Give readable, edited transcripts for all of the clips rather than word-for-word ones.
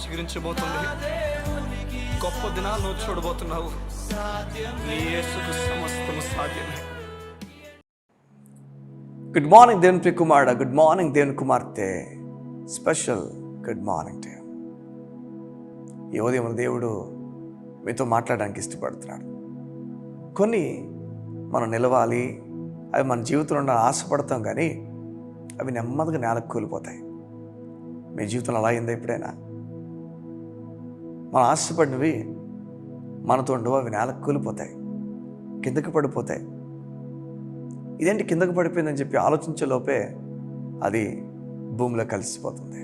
చిగురించబోతుంది. గొప్ప దినాలు నువ్వు చూడబోతున్నావు. నీ యేసుకు సమస్తము సాధ్యమే. గుడ్ మార్నింగ్ దేవుని కుమారుడా, గుడ్ మార్నింగ్ దేవుని కుమార్తె, special good morning to you. ఈ ఉదయం దేవుడు మీతో మాట్లాడడానికి ఇష్టపడుతున్నాడు. కొన్ని మనం నిలవాలి, అవి మన జీవితంలో ఉండాలని ఆశపడతాం, కానీ అవి నెమ్మదిగా నేలకు కూలిపోతాయి. మీ జీవితంలో అలా అయిందా ఎప్పుడైనా? మనం ఆశపడినవి మనతో ఉండవు, అవి నేలకు కూలిపోతాయి, కిందకి పడిపోతాయి. ఇదేంటి కిందకు పడిపోయిందని చెప్పి ఆలోచించే లోపే అది భూమిలో కలిసిపోతుంది.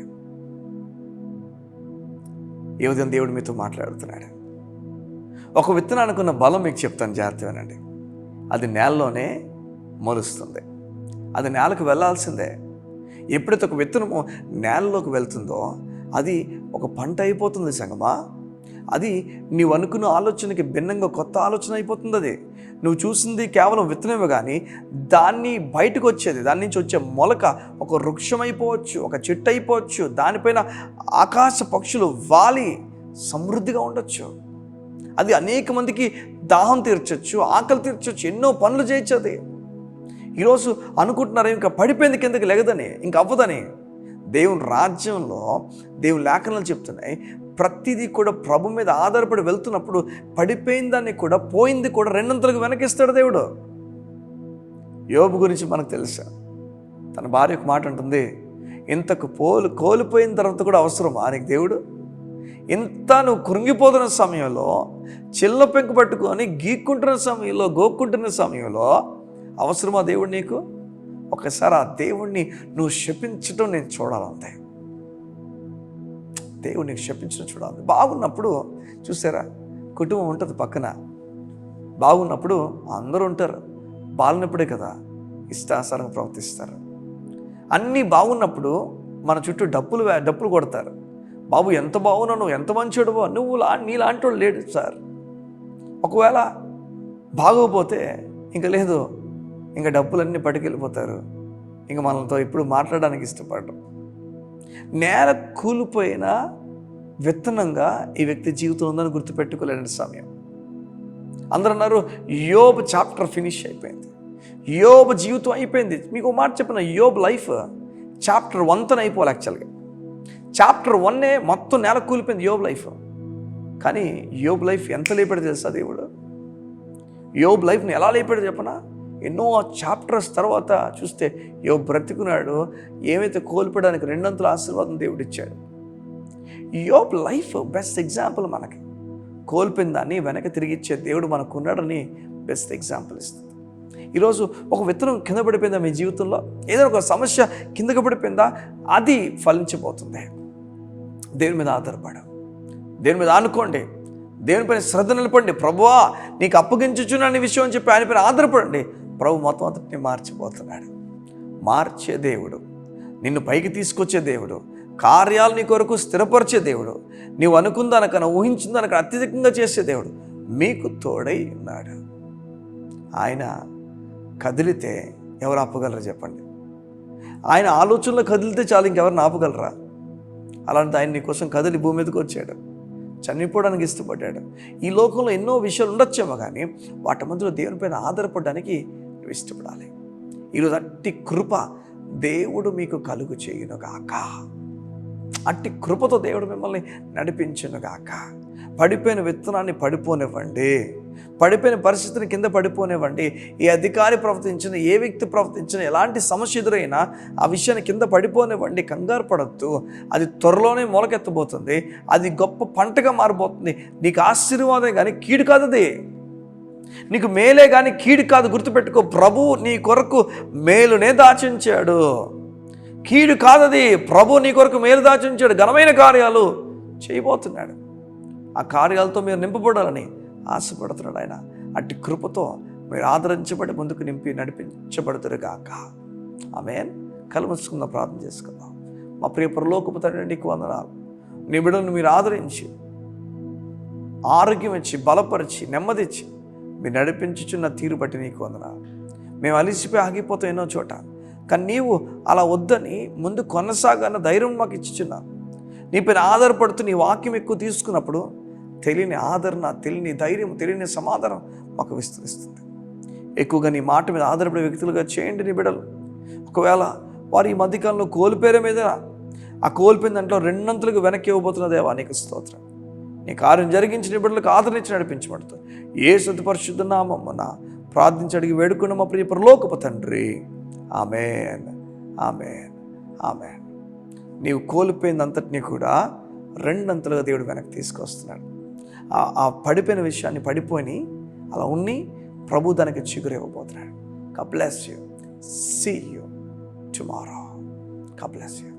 ఈ ఉదయం దేవుడు మీతో మాట్లాడుతున్నాడు. ఒక విత్తనానికి ఉన్న బలం మీకు చెప్తాను, జాగ్రత్తగా వినండి. అది నేలలోనే మొలుస్తుంది, అది నేలకు వెళ్ళాల్సిందే. ఎప్పుడైతే ఒక విత్తనము నేలలోకి వెళ్తుందో అది ఒక పంట అయిపోతుంది సంగమా. అది నీవు అనుకున్న ఆలోచనకి భిన్నంగా కొత్త ఆలోచన అయిపోతుంది. అది నువ్వు చూసింది కేవలం విత్తనమే, కానీ దాన్ని బయటకు వచ్చేది, దాని నుంచి వచ్చే మొలక ఒక వృక్షం అయిపోవచ్చు, ఒక చెట్టు అయిపోవచ్చు. దానిపైన ఆకాశ పక్షులు వాలి సమృద్ధిగా ఉండొచ్చు. అది అనేక మందికి దాహం తీర్చొచ్చు, ఆకలి తీర్చొచ్చు, ఎన్నో పనులు చేయొచ్చు. అది ఈరోజు అనుకుంటున్నారు ఇంకా పడిపోయింది, కిందకి లెగదని, ఇంకా అవ్వదని. దేవుని రాజ్యంలో దేవుని లేఖనాలు చెప్తున్నాయి, ప్రతిదీ కూడా ప్రభు మీద ఆధారపడి వెళ్తున్నప్పుడు పడిపోయిన దాన్ని కూడా, పోయింది కూడా రెండంతలకు వెనకిస్తాడు దేవుడు. యోబు గురించి మనకు తెలుసా? తన భార్యకు మాట ఉంటుంది, ఇంతకు కోల్పోయిన తర్వాత కూడా అవసరమా నీకు దేవుడు? ఇంత నువ్వు కృంగిపోతున్న సమయంలో, చిల్ల పెంకు పట్టుకొని గీక్కుంటున్న సమయంలో, గోక్కుంటున్న సమయంలో అవసరమా దేవుడు నీకు? ఒకసారి ఆ దేవుణ్ణి నువ్వు శపించడం నేను చూడాలంతే. దేవుడు నీకు శపించడం చూడాలి. బాగున్నప్పుడు చూసారా, కుటుంబం ఉంటుంది పక్కన, బాగున్నప్పుడు అందరూ ఉంటారు. బాగున్నప్పుడే కదా ఇష్టాసారంగా ప్రవర్తిస్తారు. అన్నీ బాగున్నప్పుడు మన చుట్టూ డప్పులు కొడతారు. బాబు ఎంత బాగున్నావు, నువ్వు ఎంత మంచివాడువో, నువ్వు నీలాంటి వాడు లేడు సార్. ఒకవేళ బాగోపోతే ఇంకా లేదు, ఇంకా డబ్బులన్నీ పట్టుకెళ్ళిపోతారు, ఇంకా మనతో ఎప్పుడు మాట్లాడడానికి ఇష్టపడరు. నేల కూలిపోయిన విత్తనంగా ఈ వ్యక్తి జీవితం ఉందని గుర్తుపెట్టుకోలేని సమయం. అందరూ అన్నారు యోబ్ చాప్టర్ ఫినిష్ అయిపోయింది, యోబ్ జీవితం అయిపోయింది. మీకు మాట చెప్పిన, యోబ్ లైఫ్ చాప్టర్ 1 అయిపోవాలి. యాక్చువల్గా చాప్టర్ 1 మొత్తం నేల కూలిపోయింది యోబ్ లైఫ్. కానీ యోబ్ లైఫ్ ఎంత లేపాడు తెలుసా దేవుడు? యోబ్ లైఫ్ని ఎలా లేపాడు చెప్పనా? ఎన్నో చాప్టర్స్ తర్వాత చూస్తే యోబ్ బ్రతికున్నాడు. ఏమైతే కోల్పోవడానికి రెండంతల ఆశీర్వాదం దేవుడు ఇచ్చాడు. యోబ్ లైఫ్ బెస్ట్ ఎగ్జాంపుల్. మనకి కోల్పోయిన దాన్ని వెనక తిరిగి ఇచ్చే దేవుడు మనకున్నాడని బెస్ట్ ఎగ్జాంపుల్ ఇస్తుంది. ఈరోజు ఒక విత్తనం కింద పడిపోయిందా మీ జీవితంలో? ఏదైనా ఒక సమస్య కిందకి పడిపోయిందా? అది ఫలించబోతుంది. దేవుని మీద ఆధారపడు, దేవుని మీద ఆనుకోండి, దేవునిపైన శ్రద్ధ నిలపండి. ప్రభువా నీకు అప్పగించుచున్నాను విషయం అని చెప్పి ఆయన పైన ఆధారపడండి. ప్రభు మొత్తం అంతటిని మార్చిపోతున్నాడు. మార్చే దేవుడు, నిన్ను పైకి తీసుకొచ్చే దేవుడు, కార్యాలు నీ కొరకు స్థిరపరిచే దేవుడు, నీవు అనుకున్న దానికన్నా ఊహించిన దానికన్నా అత్యధికంగా చేసే దేవుడు మీకు తోడై ఉన్నాడు. ఆయన కదిలితే ఎవరు ఆపగలరా చెప్పండి? ఆయన ఆలోచనలో కదిలితే చాలు, ఇంకెవరిని ఆపగలరా? అలాంటి ఆయన నీకోసం కదిలి భూమి మీదకి వచ్చాడు, చనిపోవడానికి ఇష్టపడ్డాడు. ఈ లోకంలో ఎన్నో విషయాలు ఉండొచ్చేమో, కానీ వాటి మధ్యలో దేవునిపైన ఆధారపడడానికి నువ్వు ఇష్టపడాలి. ఈరోజు అట్టి కృప దేవుడు మీకు కలుగు చేయునుగాక. అట్టి కృపతో దేవుడు మిమ్మల్ని నడిపించునుగాక. పడిపోయిన విత్తనాన్ని పడిపోనివ్వండి, పడిపోయిన పరిస్థితిని కింద పడిపోనివ్వండి. ఏ అధికారి ప్రవర్తించిన, ఏ వ్యక్తి ప్రవర్తించిన, ఎలాంటి సమస్య ఎదురైనా ఆ విషయాన్ని కింద పడిపోనివ్వండి. కంగారు పడద్దు, అది త్వరలోనే మొలకెత్తబోతుంది, అది గొప్ప పంటగా మారిపోతుంది. నీకు ఆశీర్వాదం కానీ కీడు కాదు, అది నీకు మేలే కానీ కీడు కాదు. గుర్తుపెట్టుకో, ప్రభు నీ కొరకు మేలునే దాచించాడు, కీడు కాదది. ప్రభు నీ కొరకు మేలు దాచించాడు, ఘనమైన కార్యాలు చేయబోతున్నాడు. ఆ కార్యాలతో మీరు నింపబడాలని ఆశపడుతున్నాడు ఆయన. అట్టి కృపతో మీరు ఆదరించబడి ముందుకు నింపి నడిపించబడుతురుగాక. ఆమేన్. కళ్ళు మూసుకుందాం, ప్రార్థన చేసుకుందాం. మా ప్రియ పరలోకపు తండ్రి, నీకు వందనాలు. నీ బిడ్డలను మీరు ఆదరించి, ఆరోగ్యం ఇచ్చి, బలపరిచి, నెమ్మదిచ్చి మీరు నడిపించుచున్న తీరు బట్టి నీకు వందనాలు. మేము అలిసిపోయి ఆగిపోతాం ఎన్నో చోట, కానీ నీవు అలా వద్దని ముందు కొనసాగన్న ధైర్యం మాకు ఇచ్చుచున్నావు. నీపైన ఆధారపడుతూ నీ వాక్యం ఎక్కువ తీసుకున్నప్పుడు తెలియని ఆదరణ, తెలియని ధైర్యం, తెలియని సమాధానం మాకు విస్తరిస్తుంది. ఎక్కువగా నీ మాట మీద ఆధారపడే వ్యక్తులుగా చేయండి నీ బిడ్డలు. ఒకవేళ వారు ఈ మధ్యకాలంలో కోల్పోయే మీద ఆ కోల్పోయిన దాంట్లో రెండంతలకు వెనక్కి ఇవ్వబోతున్న దేవా నీకు స్తోత్రం. నీ కార్యం జరిగించిన బిడ్డలకు ఆదరించి నడిపించబడుతుంది. యేసు పరిశుద్ధ నామమున ప్రార్థించి అడిగి వేడుకున్న మా ప్రియ పరలోకపు తండ్రి, ఆమేన్, ఆమేన్, ఆమేన్. నీవు కోల్పోయిందంతటినీ కూడా రెండంతలుగా దేవుడు వెనక్కి తీసుకొస్తున్నాడు. ఆ పడిపోయిన విషయాన్ని పడిపోయి అలా ఉన్ని ప్రభు దానికి చిగురు ఇవ్వబోతున్నాడు. God bless you. See you tomorrow. God bless you.